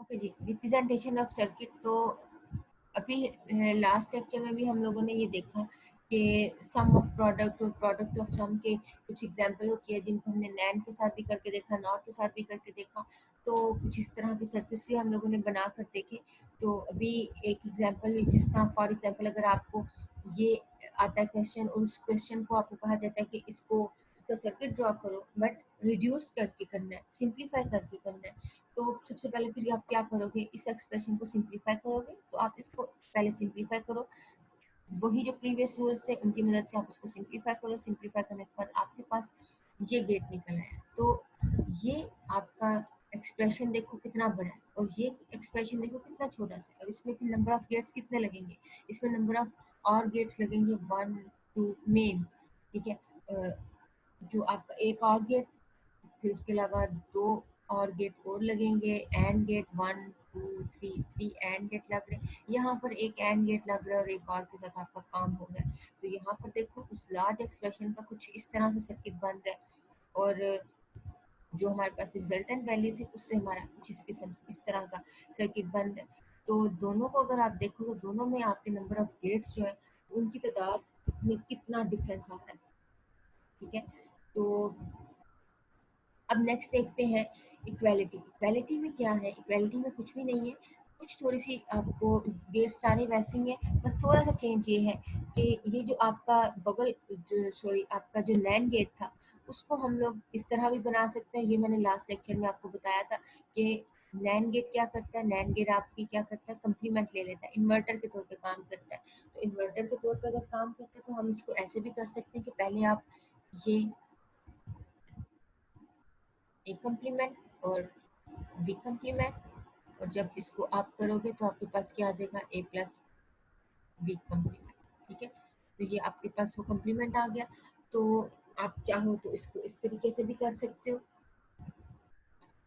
Okay जी, representation of circuit. तो अभी लास्ट लेक्चर में भी हम लोगों ने ये देखा कि सम ऑफ प्रोडक्ट और प्रोडक्ट ऑफ सम के कुछ एग्जांपल होती है जिनको हमने नैंड के साथ भी करके देखा, नॉट के साथ भी करके देखा। तो कुछ इस तरह के सर्किट्स भी हम लोगों ने बना कर देखे। तो अभी एक एग्जांपल जिसका फॉर एग्जांपल अगर आपको ये आता है क्वेश्चन और उस क्वेश्चन को आपको कहा जाता है कि इसका सर्किट ड्रॉ करो, बट रिड्यूस करके करना है, सिंप्लीफाई करके करना है। तो सबसे पहले फिर आप क्या करोगे, इस एक्सप्रेशन को सिंप्लीफाई करोगे। तो आप इसको पहले सिंप्लीफाई करो, वही जो प्रीवियस रूल्स थे उनकी मदद से आप इसको सिंप्लीफाई करो। सिंप्लीफाई करने के बाद आपके पास ये गेट निकल आया। तो ये आपका एक्सप्रेशन देखो कितना बड़ा है और ये एक्सप्रेशन देखो कितना छोटा सा है, और इसमें फिर नंबर ऑफ गेट्स कितने लगेंगे, इसमें नंबर ऑफ और गेट्स लगेंगे 1 2 मेन। ठीक है, जो आपका एक और गेट, फिर उसके अलावा दो और गेट और लगेंगे, एंड गेट 1 2 3 3 एंड गेट लग रहे हैं। यहाँ पर एक एंड गेट लग रहा है और एक और के साथ आपका काम हो रहा है। तो यहाँ पर देखो उस लार्ज एक्सप्रेशन का कुछ इस तरह से सर्किट बन रहा है, और जो हमारे पास रिजल्टेंट वैल्यू थी उससे हमारा कुछ इस किस्म इस तरह का सर्किट बन रहा है। तो दोनों को अगर आप देखो तो दोनों में आपके नंबर ऑफ गेट्स जो है उनकी तादाद में कितना डिफरेंस आ रहा है। ठीक है, तो अब नेक्स्ट देखते हैं इक्वालिटी। इक्वालिटी में क्या है, इक्वालिटी में कुछ भी नहीं है, कुछ थोड़ी सी आपको गेट सारे वैसे ही है, बस थोड़ा सा चेंज ये है कि ये जो आपका बबल जो सॉरी आपका जो नैंड गेट था उसको हम लोग इस तरह भी बना सकते हैं। ये मैंने लास्ट लेक्चर में आपको बताया था कि नैंड गेट क्या करता है, नैंड गेट आपकी क्या करता है, कंप्लीमेंट ले लेता है, इन्वर्टर के तौर पे काम करता है। तो इन्वर्टर के तौर पे अगर काम करता है तो हम इसको ऐसे भी कर सकते हैं कि पहले आप ये ए कम्प्लीमेंट और बी कम्प्लीमेंट, और जब इसको आप करोगे तो आपके पास क्या आ जाएगा, ए प्लस बी कम्प्लीमेंट। ठीक है, तो ये आपके पास वो कम्प्लीमेंट आ गया। तो आप चाहो तो इसको इस तरीके से भी कर सकते हो,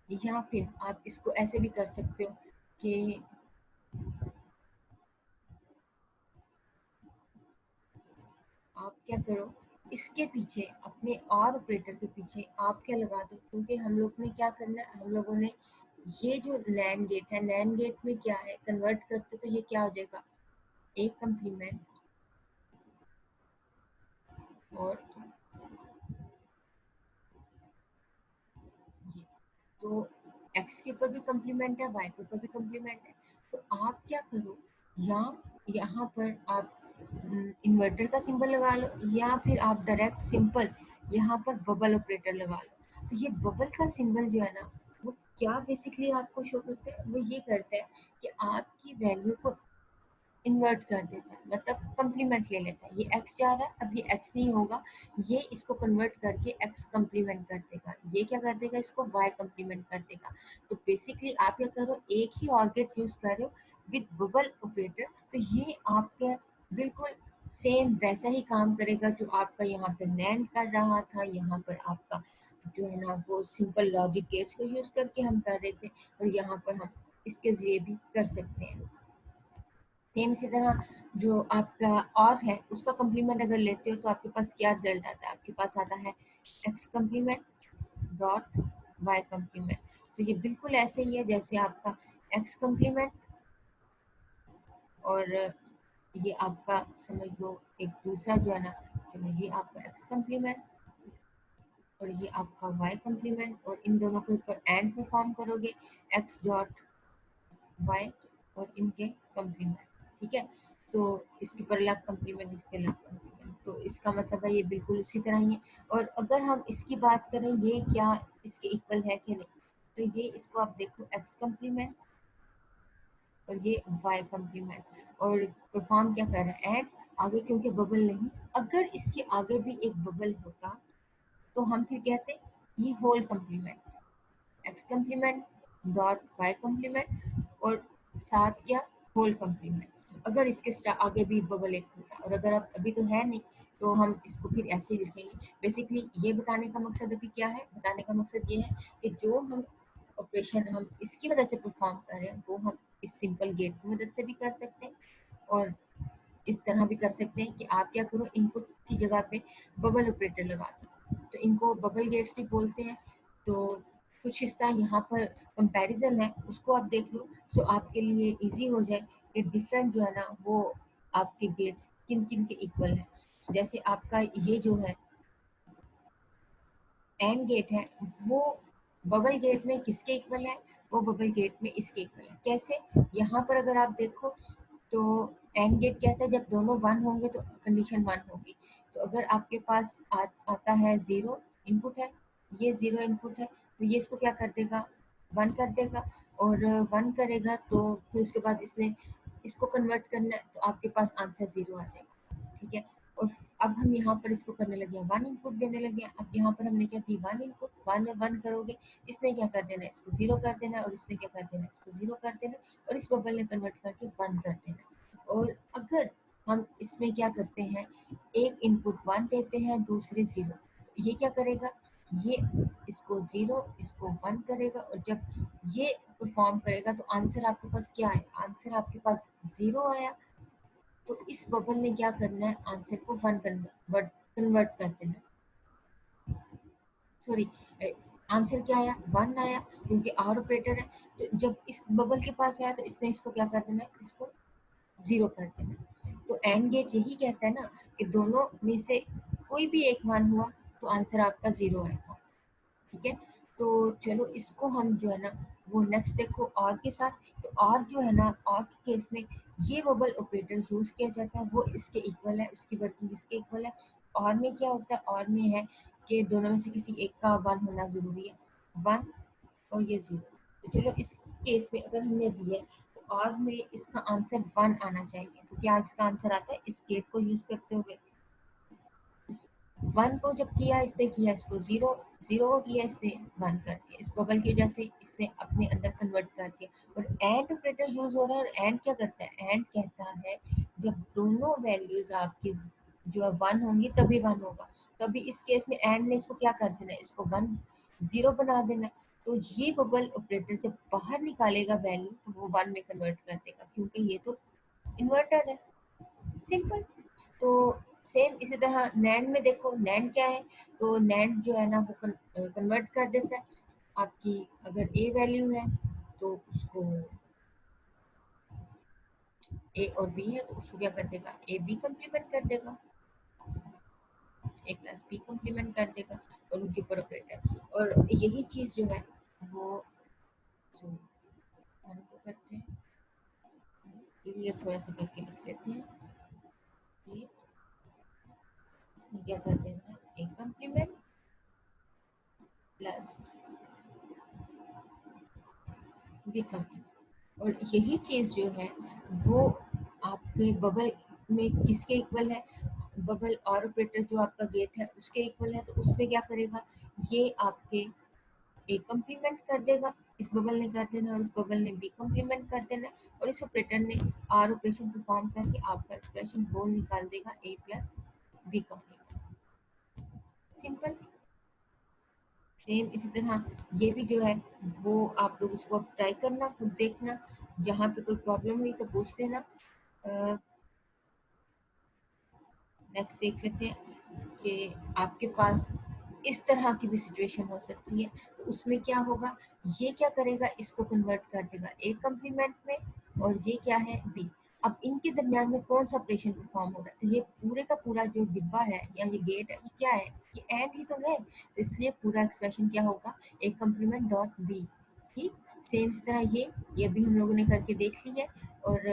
या फिर आप इसको ऐसे भी कर सकते हो कि आप क्या करो, इसके पीछे अपने और ऑपरेटर के पीछे आप क्या लगा दो, क्योंकि हम लोग ने क्या करना है, हम लोगों ने ये जो नैंड गेट है, नैंड गेट में क्या है, कन्वर्ट करते तो ये क्या हो जाएगा, ए कम्प्लीमेंट और ये। तो एक्स के ऊपर भी कम्प्लीमेंट है, वाई के ऊपर भी कम्प्लीमेंट है। तो आप क्या करो, या यहाँ पर आप इन्वर्टर का सिंबल लगा लो, या फिर आप डायरेक्ट सिंपल यहाँ पर बबल ऑपरेटर लगा लो। तो ये बबल का सिंबल जो है ना, वो क्या बेसिकली आपको शो करता है, वो ये करता है कि आपकी वैल्यू को इन्वर्ट कर देता है, मतलब कंप्लीमेंट ले लेता है। ये एक्स जा रहा है, अब ये एक्स नहीं होगा, ये इसको कन्वर्ट करके एक्स कंप्लीमेंट कर देगा। ये क्या कर देगा, इसको वाई कंप्लीमेंट कर देगा। तो बेसिकली आप क्या करो, एक ही ऑर्गेट यूज कर रहे हो विद बबल ऑपरेटर, तो ये आपके बिल्कुल सेम वैसा ही काम करेगा जो आपका यहाँ पर नैंड कर रहा था। यहाँ पर आपका जो है ना वो सिंपल लॉजिक गेट्स को यूज करके हम कर रहे थे, और यहाँ पर हम इसके जरिए भी कर सकते हैं। सेम इसी तरह जो आपका और है उसका कम्प्लीमेंट अगर लेते हो तो आपके पास क्या रिजल्ट आता है, आपके पास आता है X complement dot Y complement. तो ये बिल्कुल ऐसे ही है जैसे आपका एक्स कम्प्लीमेंट और ये आपका समझ लो एक दूसरा जो है ना, चलो ये आपका एक्स कम्प्लीमेंट और ये आपका वाई कम्प्लीमेंट, और इन दोनों के ऊपर एंड परफॉर्म करोगे, एक्स डॉट वाई और इनके कम्प्लीमेंट। ठीक है, तो इसके पर अलग कम्प्लीमेंट, इस पे अलग कम्प्लीमेंट, तो इसका मतलब है ये बिल्कुल उसी तरह ही है। और अगर हम इसकी बात करें ये क्या इसके इक्वल है कि नहीं, तो ये इसको आप देखो एक्स कम्प्लीमेंट और ये वाई कम्प्लीमेंट, और परफॉर्म क्या कर रहा है, एंड आगे क्योंकि बबल नहीं, अगर इसके आगे भी एक बबल होता तो हम फिर कहते ये whole complement, X complement dot Y complement और साथ क्या होल कम्प्लीमेंट। अगर इसके आगे भी बबल एक होता, और अगर अब अभी तो है नहीं तो हम इसको फिर ऐसे ही लिखेंगे। बेसिकली ये बताने का मकसद अभी क्या है, बताने का मकसद ये है कि जो हम ऑपरेशन हम इसकी मदद से परफॉर्म कर रहे हैं वो हम इस सिंपल गेट की मदद से भी कर सकते हैं, और इस तरह भी कर सकते हैं कि आप क्या करो, इनपुट की जगह पे बबल ऑपरेटर लगा दो। तो इनको बबल गेट्स भी बोलते हैं। तो कुछ इस तरह यहाँ पर कंपैरिजन है, उसको आप देख लो, सो आपके लिए इजी हो जाए कि डिफरेंट जो है ना वो आपके गेट्स किन किन के इक्वल है। जैसे आपका ये जो है एंड गेट है, वो बबल गेट में किसके इक्वल है, वो बबल गेट में इसके इक्वल है। कैसे, यहाँ पर अगर आप देखो तो एंड गेट कहता है जब दोनों वन होंगे तो कंडीशन वन होगी। तो अगर आपके पास आता है जीरो इनपुट है, ये जीरो इनपुट है, तो ये इसको क्या कर देगा, वन कर देगा। और वन करेगा तो फिर उसके बाद इसने इसको कन्वर्ट करना है, तो आपके पास आंसर जीरो आ जाएगा। ठीक है, और अब हम यहाँ पर इसको करने लगे हैं, वन इनपुट देने लगे हैं। अब यहाँ पर हमने क्या दी, वन इनपुट, वन और वन करोगे, इसने क्या कर देना है, इसको जीरो कर देना है, और इसने क्या कर देना है, इसको जीरो कर देना है, और इस बबल ने कन्वर्ट करके वन कर देना है। और अगर हम इसमें क्या करते हैं, एक इनपुट वन देते हैं, दूसरे जीरो, ये क्या करेगा, ये इसको जीरो इसको वन करेगा, और जब ये परफॉर्म करेगा तो आंसर आपके पास क्या है, आंसर आपके पास जीरो आया। तो इस बबल ने क्या करना है, आंसर को वन कन्वर्ट कर देना, सॉरी, आंसर क्या आया, वन आया, क्योंकि आर ऑपरेटर है। तो जब इस बबल के पास आया तो इसने इसको क्या कर देना है, इसको जीरो कर देना। तो एंड गेट यही कहता है ना कि दोनों में से कोई भी एक वन हुआ तो आंसर आपका जीरो आएगा। ठीक है, तो चलो इसको हम जो है ना वो नेक्स्ट देखो और के साथ। तो और जो है ना, और के केस में ये बबल ऑपरेटर यूज किया जाता है, वो इसके इक्वल है, उसकी वर्किंग इसके इक्वल है। और में क्या होता है, और में है कि दोनों में से किसी एक का वन होना जरूरी है, वन और ये जीरो। तो चलो इस केस में अगर हमने दिया है तो और में इसका आंसर वन आना चाहिए। तो क्या इसका आंसर आता है इस गेट को यूज करते हुए, वन को जब किया इसने, किया इसको जीरो, जीरो को किया इसने वन कर दिया, इस बबल की वजह से इसने अपने अंदर कन्वर्ट कर दिया। और एंड ऑपरेटर यूज हो रहा है, और एंड क्या करता है, एंड कहता है जब दोनों वैल्यूज आपकी जो है वन होंगी तभी वन होगा। तो अभी इस केस में एंड ने इसको क्या कर देना है, इसको वन जीरो बना देना है। तो ये बबल ऑपरेटर जब बाहर निकालेगा वैल्यू तो वो वन में कन्वर्ट कर देगा, क्योंकि ये तो इन्वर्टर है, सिंपल। तो सेम इसी तरह नैंड में देखो, नैंड क्या है, तो नैंड जो है ना वो कन्वर्ट कर देता है। आपकी अगर ए वैल्यू है तो उसको ए और बी है तो उसको क्या कर देगा, ए बी कम्प्लीमेंट कर देगा, ए प्लस बी कम्प्लीमेंट कर देगा, और उनके ऊपर ऑपरेटर। और यही चीज जो है वो जो हम को करते हैं, ये थोड़ा सा करके लिख लेते हैं। ये इसने क्या कर देना है, A complement plus B complement. और यही चीज जो है वो आपके बबल में किसके इक्वल है, बबल और ऑपरेटर जो आपका गेट है उसके इक्वल है। तो उसमें क्या करेगा, ये आपके ए कम्प्लीमेंट कर देगा, इस बबल ने कर देना, और इस बबल ने बी कम्प्लीमेंट कर देना, और इस ऑपरेटर ने आर ऑपरेशन परफॉर्म करके आपका एक्सप्रेशन होल निकाल देगा, A plus B complement, simple. Same इसी तरह ये भी जो है वो आप लोग इसको ट्राई करना, खुद देखना, जहाँ पे कोई प्रॉब्लम हुई तो पूछ लेना। नेक्स्ट देख लेते हैं कि आपके पास इस तरह की भी सिचुएशन हो सकती है। तो उसमें क्या होगा, ये क्या करेगा, इसको कन्वर्ट कर देगा ए कम्प्लीमेंट में, और ये क्या है बी। अब इनके दरमियान में कौन सा ऑपरेशन परफॉर्म हो रहा है, तो ये पूरे का पूरा जो डिब्बा है या ये गेट है, ये क्या है, ये एंड ही तो है। तो इसलिए पूरा एक्सप्रेशन क्या होगा, ए कम्प्लीमेंट डॉट बी। ठीक, सेम इस तरह ये भी हम लोगों ने करके देख लिया है। और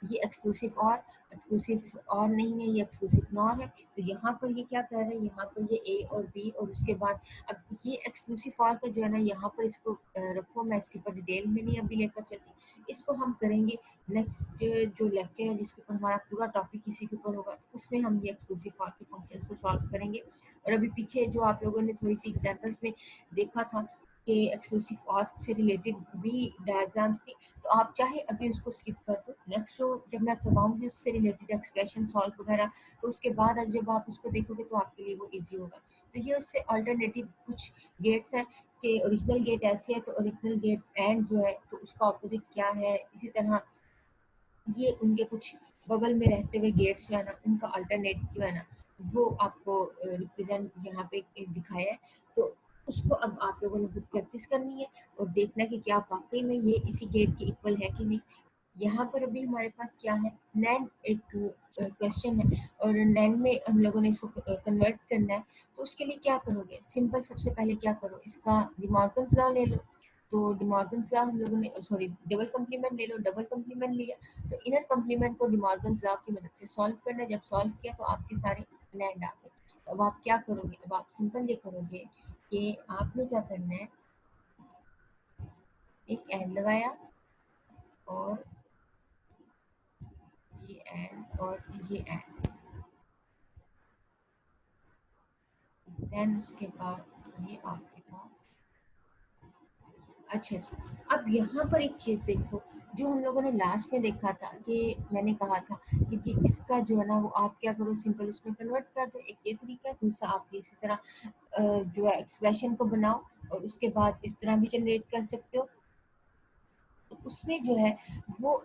ये एक्सक्लूसिव और नहीं है, ये एक्सक्लूसिव नॉर है। तो यहाँ पर ये क्या कर रहे हैं, यहाँ पर ये ए और बी, और उसके बाद अब ये एक्सक्लूसिव और का जो है ना, यहाँ पर इसको रखो, मैं इसके ऊपर डिटेल में नहीं अभी लेकर चलती, इसको हम करेंगे नेक्स्ट जो लेक्चर है जिसके ऊपर हमारा पूरा टॉपिक इसी के ऊपर होगा, उसमें हम ये एक्सक्लूसिव और के फंक्शंस को सॉल्व करेंगे। और अभी पीछे जो आप लोगों ने थोड़ी सी एग्जाम्पल्स में देखा था कि एक्सक्लूसिव और से रिलेटेड भी डायग्राम्स थी, तो आप चाहे अभी उसको स्किप कर दो, नेक्स्ट जो जब मैं करवाऊंगी उससे रिलेटेड एक्सप्रेशन सॉल्व वगैरह, तो उसके बाद जब आप उसको देखोगे तो आपके लिए वो इजी होगा। तो ये उससे अल्टरनेटिव कुछ गेट्स हैं कि ओरिजिनल गेट ऐसे है तो ओरिजिनल गेट एंड जो है तो उसका ऑपोजिट क्या है, इसी तरह ये उनके कुछ बबल में रहते हुए गेट्स जो है ना उनका अल्टरनेट जो है ना वो आपको रिप्रेजेंट यहाँ पे दिखाया है। तो उसको अब आप लोगों ने खुद प्रैक्टिस करनी है और देखना है कि क्या वाकई में ये इसी गेट के इक्वल है कि नहीं। यहाँ पर अभी हमारे पास क्या है, नैन एक क्वेश्चन है और नैन में हम लोगों ने इसको कन्वर्ट करना है। तो उसके लिए क्या करोगे, सिंपल सबसे पहले क्या करो, इसका डिमॉर्गन्स लॉ ले लो। तो डिमॉर्गन्स लॉ हम लोगों ने सॉरी डबल कम्प्लीमेंट ले लो, डबल कम्प्लीमेंट लिया तो इनर कम्प्लीमेंट को डिमॉर्गन्स लॉ की मदद से सॉल्व करना है। जब सॉल्व किया तो आपके सारे लैंड आ गए। तो अब आप क्या करोगे, अब आप सिंपल ये करोगे कि आपने क्या करना है, एक एंड लगाया और ये एंड और ये एंड, देन उसके बाद ये आपके पास। अच्छा अच्छा, अब यहाँ पर एक चीज़ देखो, जो हम लोगों ने लास्ट में देखा था कि मैंने कहा था कि जी इसका जो है ना वो आप क्या करो, सिंपल उसमें कन्वर्ट कर दो। एक ये तरीका है, दूसरा आप इसी तरह जो है एक्सप्रेशन को बनाओ और उसके बाद इस तरह भी जनरेट कर सकते हो। तो उसमें जो है वो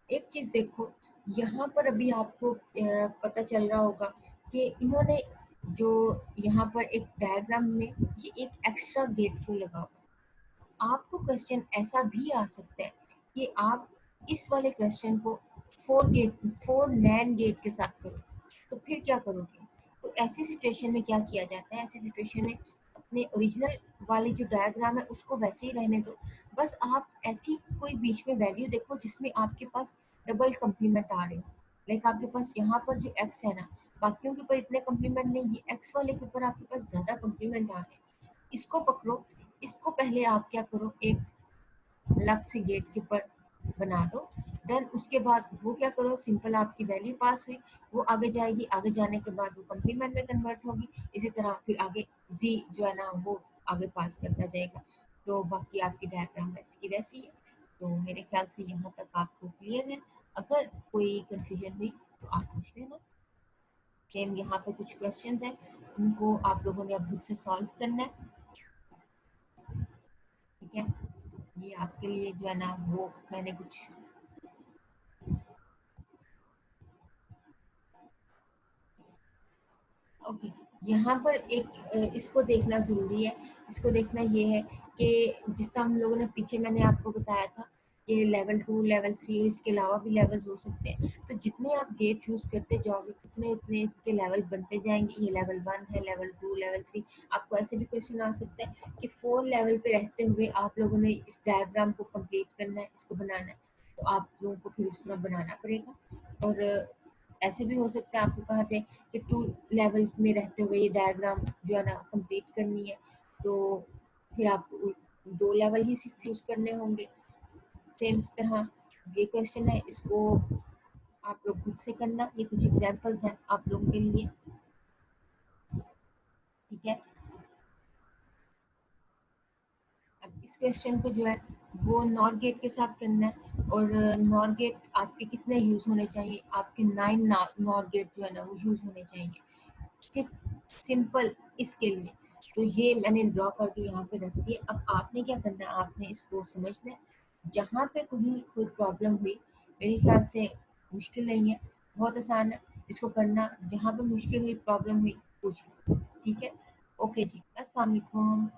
एक चीज़ देखो, यहाँ पर अभी आपको पता चल रहा होगा कि इन्होंने जो यहाँ पर एक डायग्राम में ये एक एक्स्ट्रा गेट क्यों लगा हुआ। आपको क्वेश्चन ऐसा भी आ सकता है कि आप इस वाले क्वेश्चन को फोर नैंड गेट के साथ करो, तो फिर क्या करोगे। तो ऐसी सिचुएशन में क्या किया जाता है, ऐसी सिचुएशन में अपने ओरिजिनल वाली जो डायग्राम है उसको वैसे ही रहने दो। बस आप ऐसी कोई बीच में वैल्यू देखो जिसमें आपके पास डबल कम्प्लीमेंट आ रहे हो। लाइक आपके पास यहाँ पर जो एक्स है ना, बाकियों के ऊपर इतने कम्प्लीमेंट नहीं, ये एक्स वाले के ऊपर आपके पास ज़्यादा कम्प्लीमेंट आ रहे हैं। इसको पकड़ो, इसको पहले आप क्या करो, एक अलग से गेट के ऊपर बना दो। देन उसके बाद वो क्या करो, सिंपल आपकी वैल्यू पास हुई, वो आगे जाएगी, आगे जाने के बाद वो कम्प्लीमेंट में कन्वर्ट होगी। इसी तरह फिर आगे जी जो है ना वो आगे पास करता जाएगा। तो बाकी आपकी डायग्राम वैसी की वैसी है। तो मेरे ख्याल से यहाँ तक आपको क्लियर है। अगर कोई कंफ्यूजन हुई तो आप पूछ लेना। सेम यहाँ पे कुछ क्वेश्चंस हैं, उनको आप लोगों ने अब खुद से सॉल्व करना है। ठीक है, ये आपके लिए जो है ना वो मैंने कुछ। ओके, यहाँ पर एक इसको देखना ज़रूरी है। इसको देखना ये है कि जिस तरह हम लोगों ने पीछे मैंने आपको बताया था कि लेवल 2 लेवल 3 और इसके अलावा भी लेवल्स हो सकते हैं। तो जितने आप गेट यूज़ करते जाओगे उतने उतने के लेवल बनते जाएंगे। ये लेवल 1 है, लेवल 2 लेवल 3। आपको ऐसे भी क्वेश्चन आ सकता है कि 4 लेवल पे रहते हुए आप लोगों ने इस डायग्राम को कंप्लीट करना है, इसको बनाना है। तो आप लोगों को फिर उस तरह बनाना पड़ेगा। और ऐसे भी हो सकता है आपको कहा जाए कि 2 लेवल में रहते हुए ये डायग्राम जो है ना कंप्लीट करनी है, तो फिर आपको 2 लेवल ही सिर्फ यूज़ करने होंगे। सेम इस तरह ये क्वेश्चन है, इसको आप लोग खुद से करना। ये कुछ एग्जांपल्स हैं आप लोगों के लिए। ठीक है, अब इस क्वेश्चन को जो है वो नॉर गेट के साथ करना है। और नॉर गेट आपके कितने यूज़ होने चाहिए, आपके 9 नॉर गेट जो है ना वो यूज़ होने चाहिए सिर्फ सिंपल इसके लिए। तो ये मैंने ड्रॉ करके यहाँ पे रख दिया। अब आपने क्या करना है, आपने इसको समझना है। जहाँ पे कोई प्रॉब्लम हुई, मेरे ख्याल से मुश्किल नहीं है, बहुत आसान है इसको करना। जहाँ पे मुश्किल हुई, प्रॉब्लम हुई, पूछ लो। ठीक है, ओके जी, अस्सलाम वालेकुम।